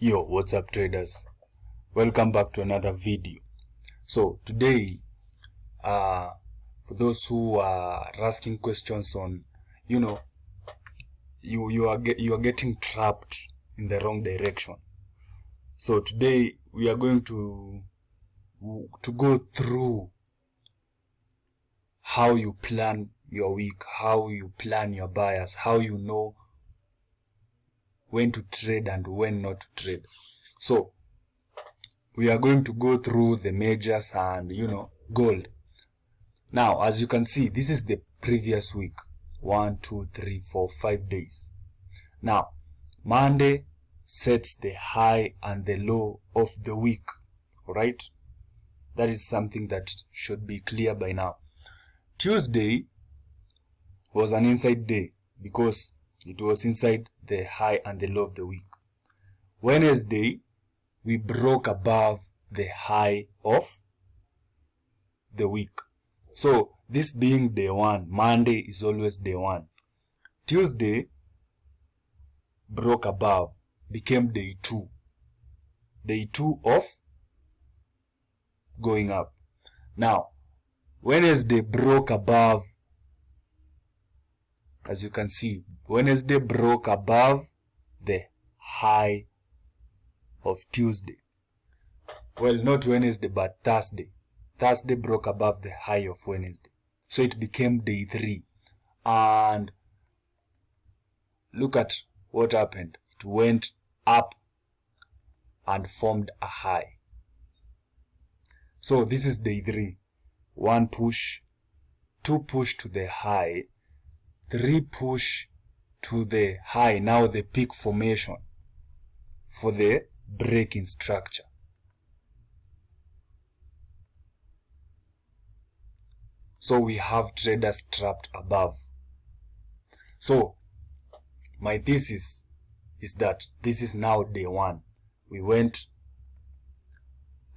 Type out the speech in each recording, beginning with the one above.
Yo, what's up traders? Welcome back to another video. So today, for those who are asking questions on, you are getting trapped in the wrong direction. So today we are going to go through how you plan your week, how you plan your buyers, how you know when to trade and when not to trade. So we are going to go through the majors and gold. Now, as you can see, this is the previous week. 1, 2, 3, 4, 5 days. Now, Monday sets the high and the low of the week. Alright? That is something that should be clear by now. Tuesday was an inside day because it was inside the high and the low of the week. Wednesday, we broke above the high of the week. So, this being day 1, Monday is always day 1. Tuesday broke above, became day 2. Day 2 of going up. Now, Wednesday broke above. As you can see, Wednesday broke above the high of Tuesday. Well, not Wednesday, but Thursday. Thursday broke above the high of Wednesday. So it became day 3. And look at what happened. It went up and formed a high. So this is day 3. 1 push, 2 push to the high, 3 push to the high, now the peak formation for the break in structure. So we have traders trapped above. So my thesis is that this is now day 1. We went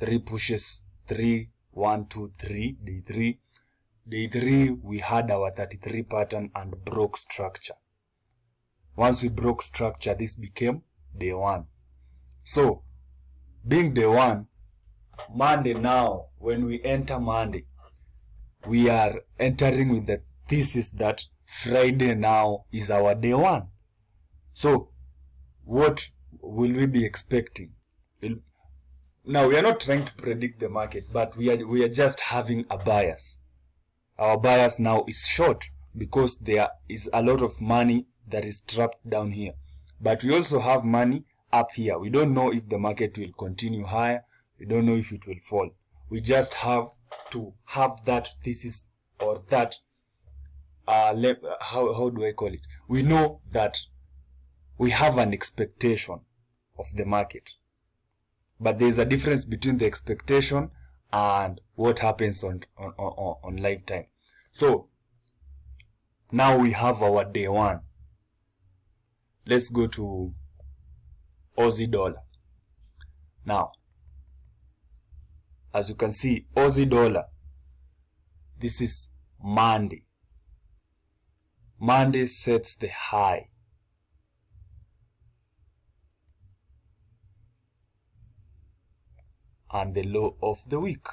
3 pushes, 3, 1, 2, 3, day 3. Day 3, we had our 33 pattern and broke structure. Once we broke structure, this became day 1. So, being day 1, Monday now, when we enter Monday, we are entering with the thesis that Friday now is our day 1. So, what will we be expecting? Now, we are not trying to predict the market, but we are just having a bias. Our bias now is short because there is a lot of money that is trapped down here. But we also have money up here. We don't know if the market will continue higher. We don't know if it will fall. We just have to have that thesis or that, how do I call it? We know that we have an expectation of the market. But there is a difference between the expectation and what happens on lifetime. So now we have our day 1. Let's go to Aussie dollar. Now, as you can see, Aussie dollar, this is Monday. Monday sets the high. And the low of the week.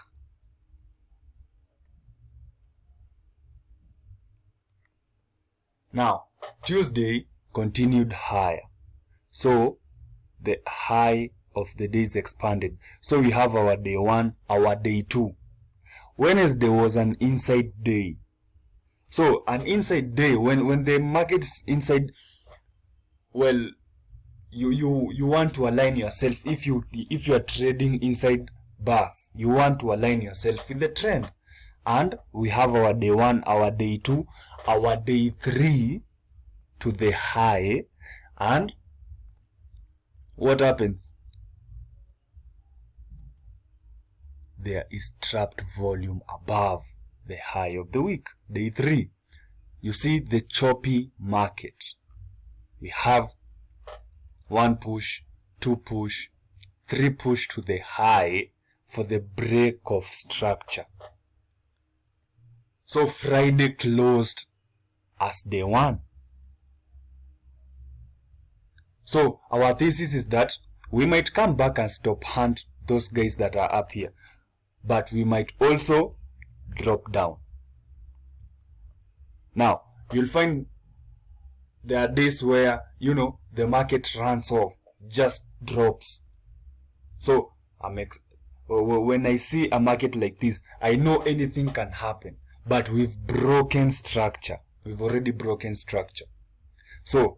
Now, Tuesday continued higher. So, the high of the day is expanded. So, we have our day 1, our day 2. Wednesday was an inside day. So, an inside day, when the market's inside, well, you want to align yourself. If you are trading inside bars, you want to align yourself with the trend. And we have our day 1, our day 2, our day 3 to the high. And what happens? There is trapped volume above the high of the week. Day 3. You see the choppy market. We have 1 push, 2 push, 3 push to the high for the break of structure. So Friday closed as day 1. So our thesis is that we might come back and stop hunt those guys that are up here, but we might also drop down. Now you'll find there are days where, you know, the market runs off, just drops. So when I see a market like this, I know anything can happen, but we've broken structure. We've already broken structure. So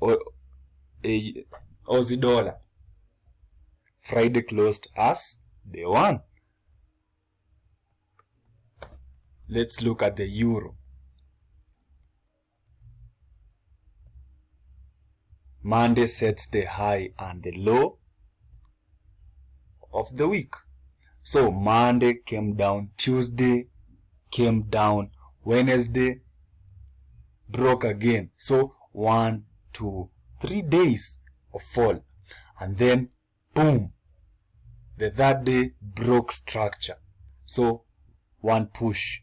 a Aussie dollar, Friday closed as day one. Let's look at the euro. Monday sets the high and the low of the week. So Monday came down, Tuesday came down, Wednesday broke again. So 1, 2, 3 days of fall, and then boom, the third day broke structure. So 1 push,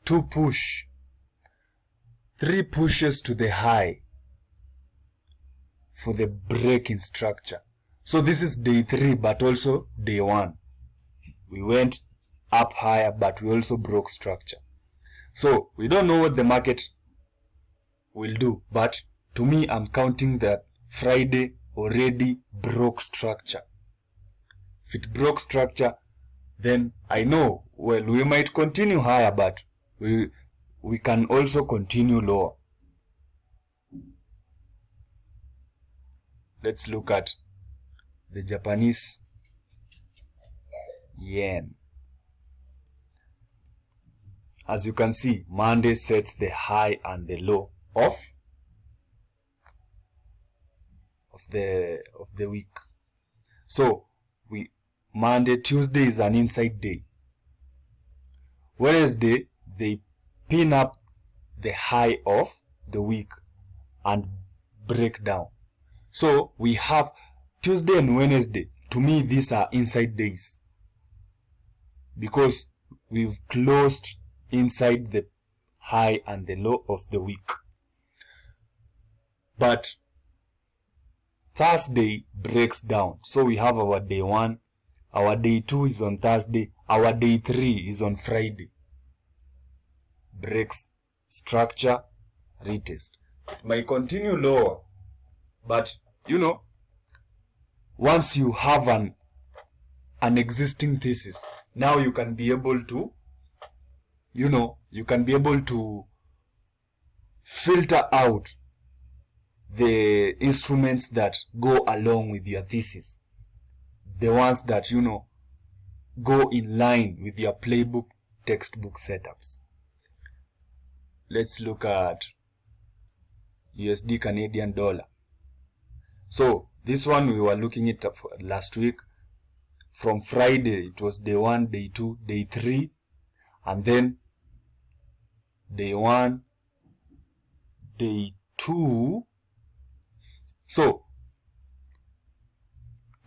2 push, 3 pushes to the high for the break in structure. So this is day 3, but also day 1. We went up higher, but we also broke structure. So we don't know what the market will do, but to me, I'm counting that Friday already broke structure. If it broke structure, then I know, well, we might continue higher, but we can also continue lower. Let's look at the Japanese yen. As you can see, Monday sets the high and the low of the week. So Monday, Tuesday is an inside day. Wednesday, they pin up the high of the week and break down. So we have Tuesday and Wednesday. To me, these are inside days, because we've closed inside the high and the low of the week. But Thursday breaks down. So we have our day 1, our day 2 is on Thursday, our day 3 is on Friday. Breaks structure, retest. It might continue lower, but you know, once you have an existing thesis, now you can be able to, you can be able to filter out the instruments that go along with your thesis, the ones that, go in line with your playbook, textbook setups. Let's look at USD Canadian dollar. So this one we were looking at last week. From Friday it was day 1, day 2, day 3, and then day 1, day 2. So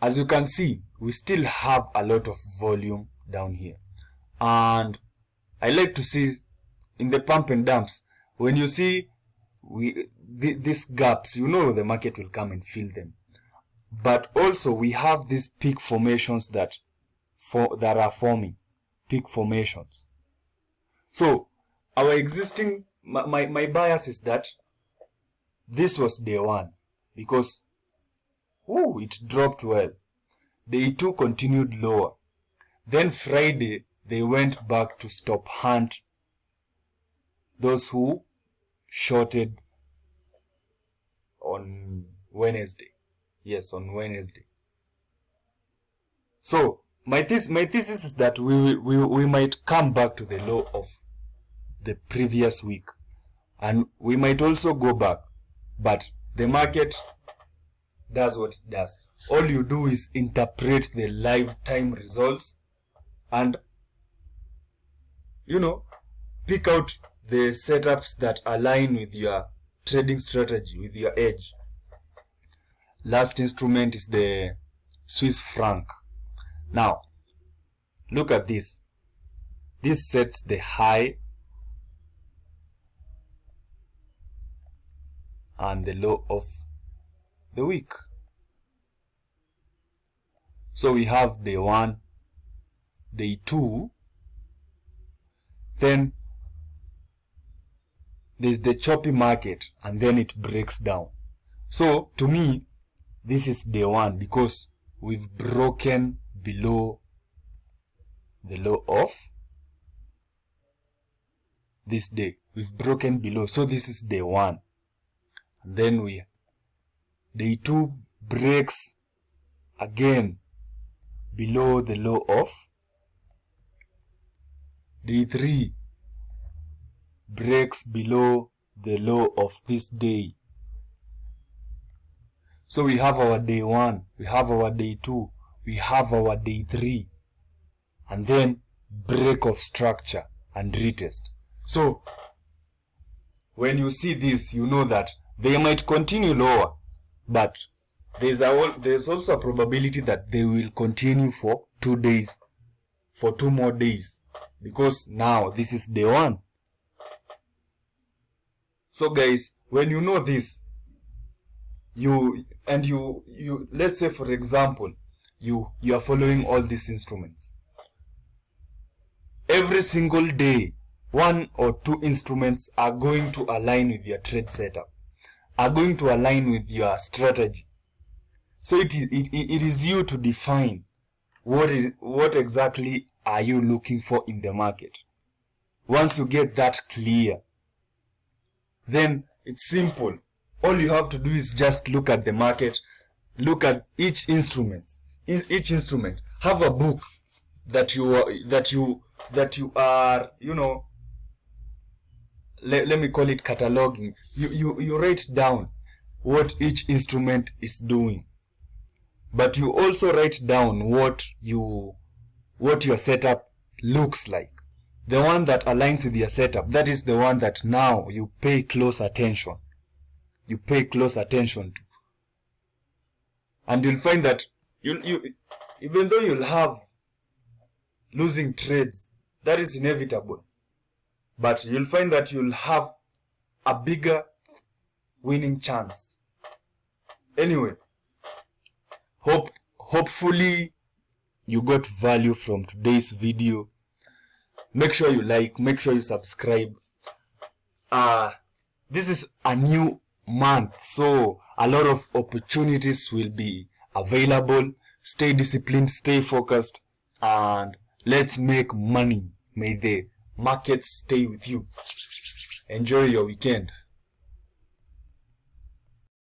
as you can see, we still have a lot of volume down here, and I like to see in the pump and dumps, when you see these gaps, the market will come and fill them. But also we have these peak formations that are forming, peak formations. So our existing, my bias is that this was day 1, because it dropped well. Day 2 continued lower. Then Friday they went back to stop hunt those who shorted on Wednesday. Yes, on Wednesday. So my thesis is that we might come back to the low of the previous week, and we might also go back, but the market does what it does. All you do is interpret the lifetime results and pick out the setups that align with your trading strategy, with your edge. Last instrument is the Swiss franc. Now look at this. This sets the high and the low of the week. So we have day 1, day 2, then there's the choppy market, and then it breaks down. So to me, this is day 1 because we've broken below the low of this day. We've broken below, so this is day 1. And then day 2 breaks again below the low of day 3, breaks below the low of this day. So we have our day 1, we have our day 2, we have our day 3, and then break of structure and retest. So when you see this, you know that they might continue lower, but there's also a probability that they will continue for 2 days, for 2 more days, because now this is day 1. So guys, when you know this, you let's say for example, you are following all these instruments. Every single day, 1 or 2 instruments are going to align with your trade setup, are going to align with your strategy. So it is you to define what exactly are you looking for in the market. Once you get that clear, then it's simple. All you have to do is just look at the market, look at each instrument. Have a book that you are, let me call it cataloging. You write down what each instrument is doing, but you also write down what your setup looks like. The one that aligns with your setup, that is the one that now you pay close attention. You pay close attention to. And you'll find that even though you'll have losing trades, that is inevitable. But you'll find that you'll have a bigger winning chance. Anyway, hopefully you got value from today's video. Make sure you like, make sure you subscribe. This is a new month, so a lot of opportunities will be available. Stay disciplined, stay focused, and let's make money. May the markets stay with you. Enjoy your weekend.